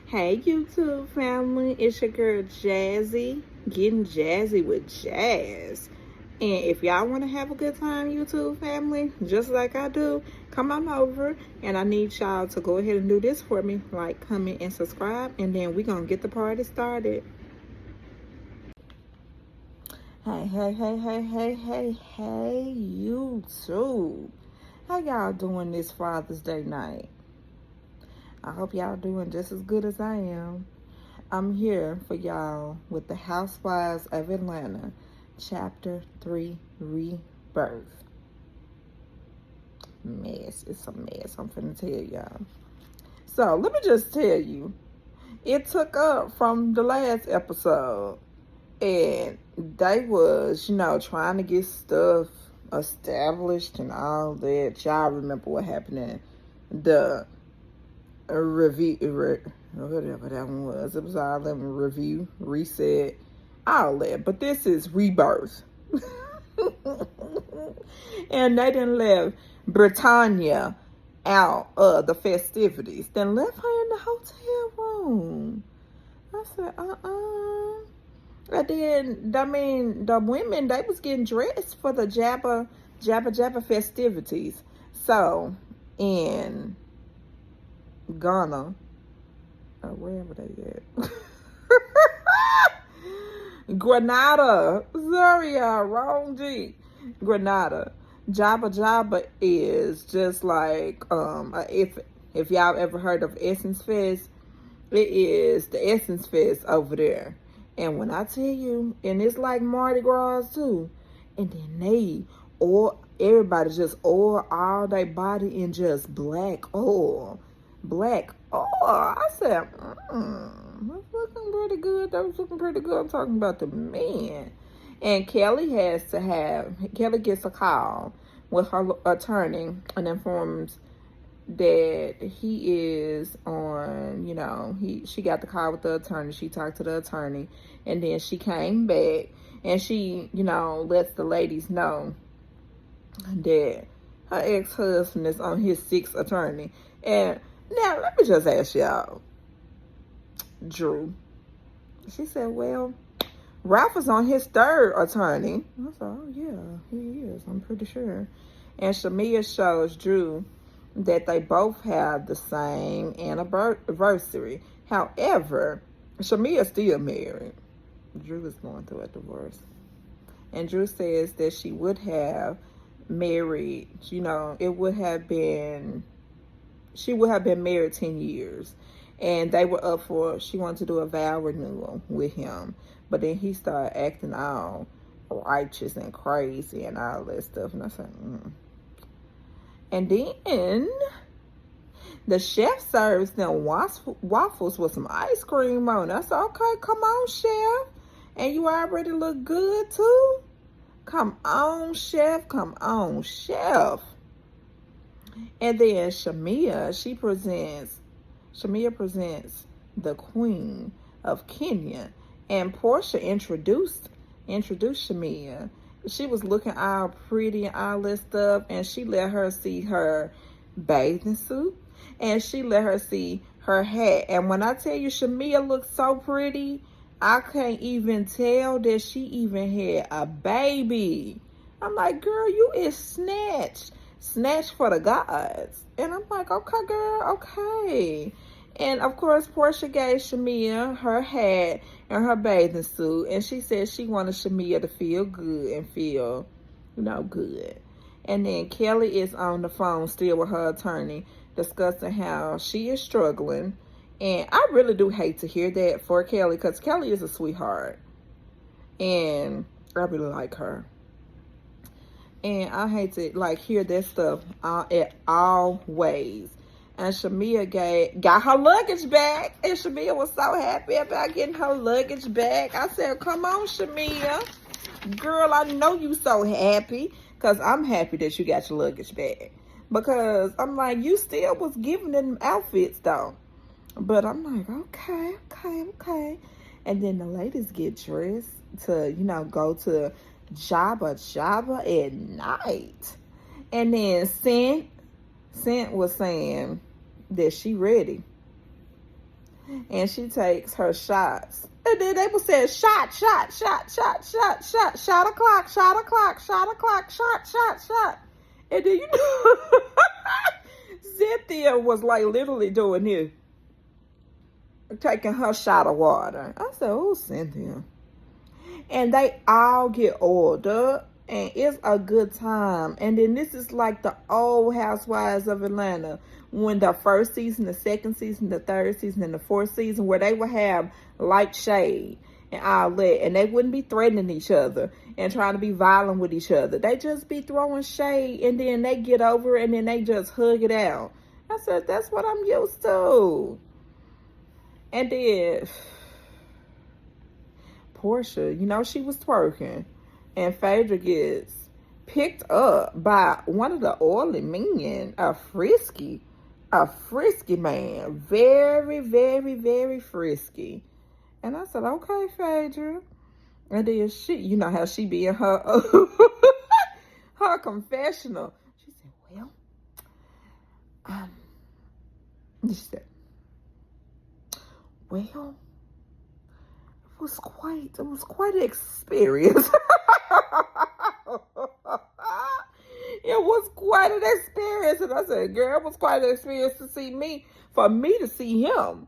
Hey YouTube family, it's your girl Jazzy, getting jazzy with jazz. And if y'all want to have a good time, YouTube family, just like I do, come on over. And I need y'all to go ahead and do this for me, like, comment, and subscribe. And then we're going to get the party started. Hey, YouTube. How y'all doing this Father's Day night? I hope y'all doing just as good as I am. I'm here for y'all with the Housewives of Atlanta, Chapter 3, Rebirth. Mess. It's a mess. I'm finna tell y'all. So, let me just tell you. It took up from the last episode. And they was, trying to get stuff established and all that. Y'all remember what happened in the review, whatever that one was. It was all them review, reset, all that. But this is rebirth. And they didn't let Britannia out of the festivities. Then left her in the hotel room. I said, And then, the women, they was getting dressed for the Jabba festivities. So, in Ghana, or wherever they at. Grenada. Sorry, y'all. Wrong G. Grenada. Jabba is just like, if y'all ever heard of Essence Fest, it is the Essence Fest over there. And when I tell you, and it's like Mardi Gras too, and then everybody just oil all their body in just black oil. Black oil. I said, that's looking pretty good. That was looking pretty good. I'm talking about the man. And Kelly gets a call with her attorney and informs that he is on, she got the call with the attorney. She talked to the attorney, and then she came back and she, lets the ladies know that her ex-husband is on his sixth attorney. And now let me just ask y'all, Drew. She said, well, Ralph is on his third attorney. I said, oh yeah, he is, I'm pretty sure. And Shamia shows Drew that they both have the same anniversary. However, Shamia's still married. Drew is going through a divorce. And Drew says that she would have married, she would have been married 10 years. And they were up for, she wanted to do a vow renewal with him. But then he started acting all righteous and crazy and all that stuff. And I said, And then the chef serves them waffles with some ice cream on it. I said, okay, come on, chef. And you already look good, too? Come on, chef. Come on, chef. And then Shamia presents the Queen of Kenya. And Portia introduced Shamia. She was looking all pretty and all that stuff, and she let her see her bathing suit, and she let her see her hat. And when I tell you Shamia looked so pretty, I can't even tell that she even had a baby. I'm like, girl, you is snatched for the gods. And I'm like, okay, girl, okay. And of course, Portia gave Shamia her hat and her bathing suit. And she said she wanted Shamia to feel good and feel, good. And then Kelly is on the phone still with her attorney discussing how she is struggling. And I really do hate to hear that for Kelly, because Kelly is a sweetheart. And I really like her. And I hate to hear that stuff always. And Shamia got her luggage back. And Shamia was so happy about getting her luggage back. I said, come on, Shamia. Girl, I know you so happy. Because I'm happy that you got your luggage back. Because I'm like, you still was giving them outfits, though. But I'm like, okay. And then the ladies get dressed to, go to Jabba at night. And then Scent was saying that she ready. and she takes her shots. And then they were saying, shot, shot, shot, shot, shot, shot, shot o'clock, shot o'clock, shot o'clock, shot, shot, shot. And then, you know, Cynthia was like literally doing this, taking her shot of water. I said, oh, Cynthia. And they all get older, and it's a good time. And then this is like the old Housewives of Atlanta, when the first season, the second season, the third season, and the fourth season, where they would have light shade and all that, and they wouldn't be threatening each other and trying to be violent with each other. They just be throwing shade, and then they get over it, and then they just hug it out. I said, that's what I'm used to. And then Portia, you know, she was twerking, and Phaedra gets picked up by one of the oily men, a frisky man, very, very, very frisky. And I said, okay, Phaedra. And then she, you know how she be in her her confessional. She said, well, she said, well, it was quite an experience. It was quite an experience. And I said, girl, it was quite an experience to see me, for me to see him.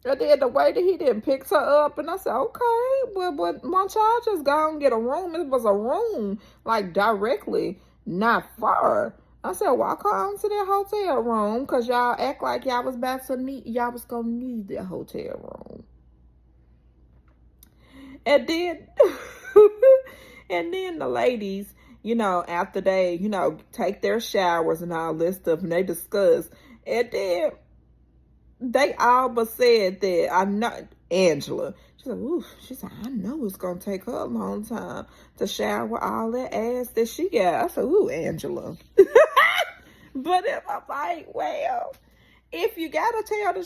And then the way that he didn't pick her up, and I said, okay, well, but why don't y'all just go and get a room? It was a room, like, directly, not far. I said, walk on to that hotel room, because y'all act like y'all was gonna need that hotel room. And then, and then the ladies, you know, after they, you know, take their showers and all this stuff, and they discuss, and then they all but said that, I know, Angela, she said, ooh, she said, I know it's going to take her a long time to shower all that ass that she got. I said, ooh, Angela. But if I'm like, well, if you got to tell the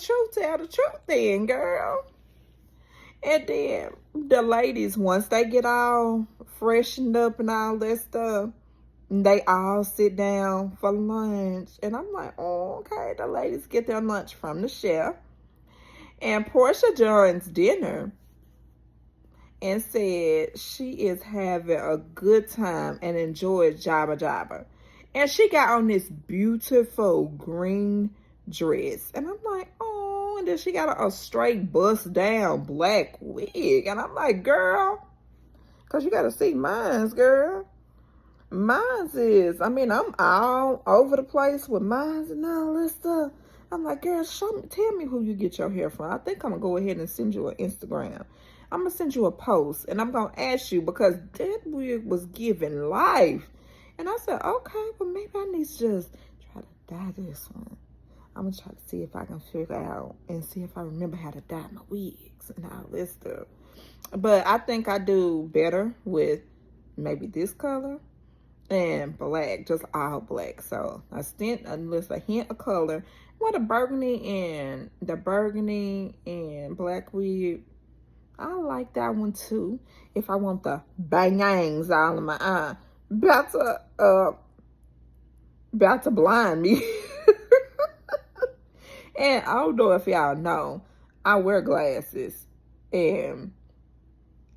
truth then, girl. And then the ladies, once they get all freshened up and all that stuff, they all sit down for lunch. And I'm like, oh, okay. The ladies get their lunch from the chef. And Portia joins dinner and said she is having a good time and enjoys Jabba Jabba. And she got on this beautiful green dress. And I'm like, oh, and then she got a straight bust down black wig. And I'm like, girl, because you got to see mine's, girl. Mine's is, I mean, I'm all over the place with mine's and all this stuff. I'm like, girl, tell me who you get your hair from. I think I'm going to go ahead and send you an Instagram. I'm going to send you a post, and I'm going to ask you, because that wig was giving life. And I said, okay, well, maybe I need to just try to dye this one. I'm going to try to see if I can figure out and see if I remember how to dye my wigs and all this stuff. But I think I do better with maybe this color and black, just all black. So a hint of color. What the burgundy and black wig, I like that one too. If I want the bangs all in my eye, about to blind me. And I don't know if y'all know, I wear glasses, and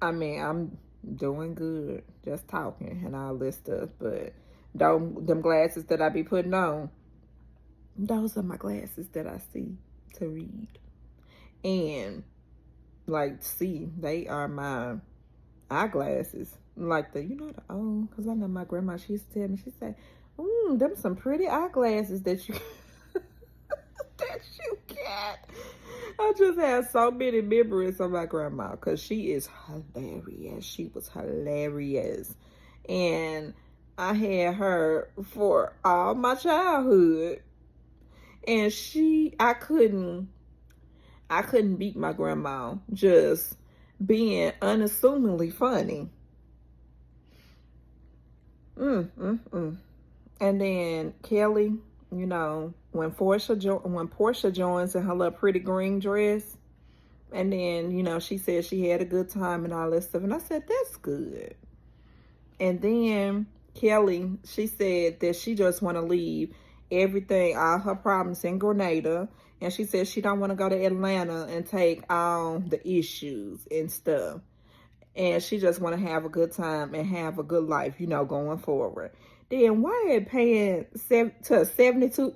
I mean, I'm doing good, just talking and all this stuff, but them glasses that I be putting on, those are my glasses that I see to read. And like, see, they are my eyeglasses, like the, you know, the old, because I know my grandma, she used to tell me, she said, them some pretty eyeglasses that you that you get. I just have so many memories of my grandma, because she is hilarious. She was hilarious. And I had her for all my childhood. And I couldn't beat my grandma just being unassumingly funny. And then Kelly, you know, when Portia joins in her little pretty green dress, and then, you know, she said she had a good time and all that stuff, and I said, that's good. And then Kelly, she said that she just want to leave everything, all her problems in Grenada, And she said she don't want to go to Atlanta and take on the issues and stuff. And she just want to have a good time and have a good life, you know, going forward. Then why are paying to 72,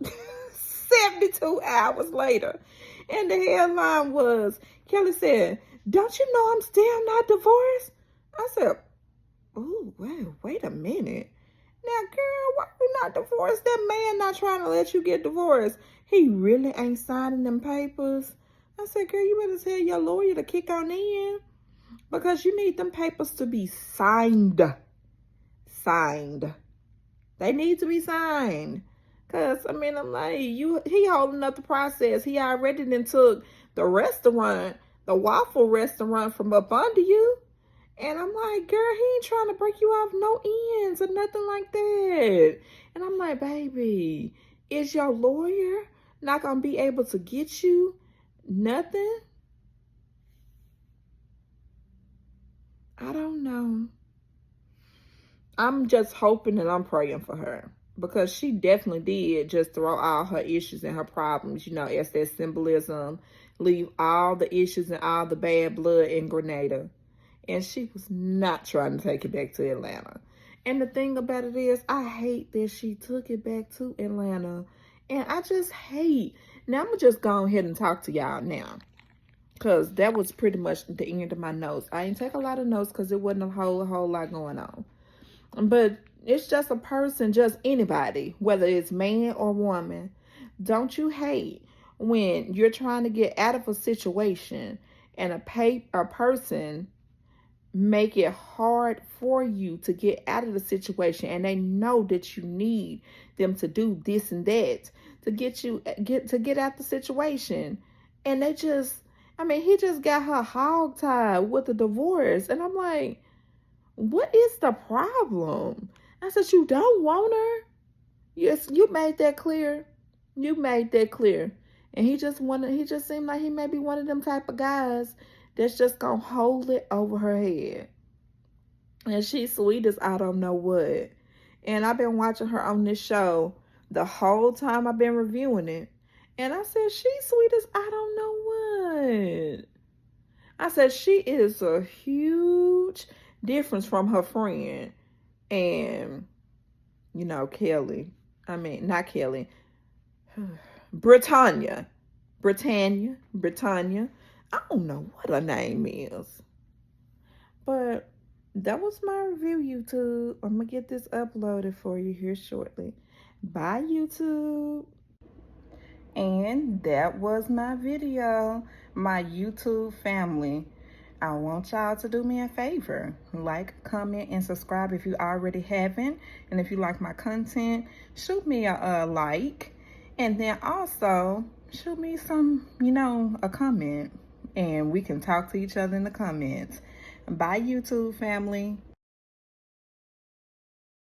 72 hours later? And the headline was, Kelly said, don't you know I'm still not divorced? I said, oh, wait a minute. Now, girl, why you not divorced? That man not trying to let you get divorced. He really ain't signing them papers. I said, girl, you better tell your lawyer to kick on in. Because you need them papers to be signed. Signed. They need to be signed. Because, I mean, I'm like, he holding up the process. He already then took the restaurant, the waffle restaurant from up under you. And I'm like, girl, he ain't trying to break you off no ends or nothing like that. And I'm like, baby, is your lawyer not going to be able to get you nothing? I don't know. I'm just hoping and I'm praying for her. Because she definitely did just throw all her issues and her problems, you know, as that symbolism. Leave all the issues and all the bad blood in Grenada. And she was not trying to take it back to Atlanta. And the thing about it is, I hate that she took it back to Atlanta. And I just hate. Now, I'm going to just go ahead and talk to y'all now. Because that was pretty much the end of my notes. I didn't take a lot of notes because it wasn't a whole lot going on. But it's just a person, just anybody, whether it's man or woman. Don't you hate when you're trying to get out of a situation and a person make it hard for you to get out of the situation, and they know that you need them to do this and that to get out the situation, and they just, I mean, he just got her hogtied with a divorce, and I'm like, what is the problem? I said, you don't want her? Yes, you made that clear. You made that clear. And he just seemed like he may be one of them type of guys that's just gonna hold it over her head. And she's sweet as I don't know what. And I've been watching her on this show the whole time I've been reviewing it. And I said, she's sweet as I don't know what. I said, she is a huge difference from her friend. And, you know, Kelly. I mean, not Kelly. Britannia. I don't know what her name is. But that was my review, YouTube. I'm going to get this uploaded for you here shortly. Bye, YouTube. And that was my video, my YouTube family. I want y'all to do me a favor. Like, comment, and subscribe if you already haven't. And if you like my content, shoot me a like. And then also, shoot me some, you know, a comment. And we can talk to each other in the comments. Bye, YouTube family.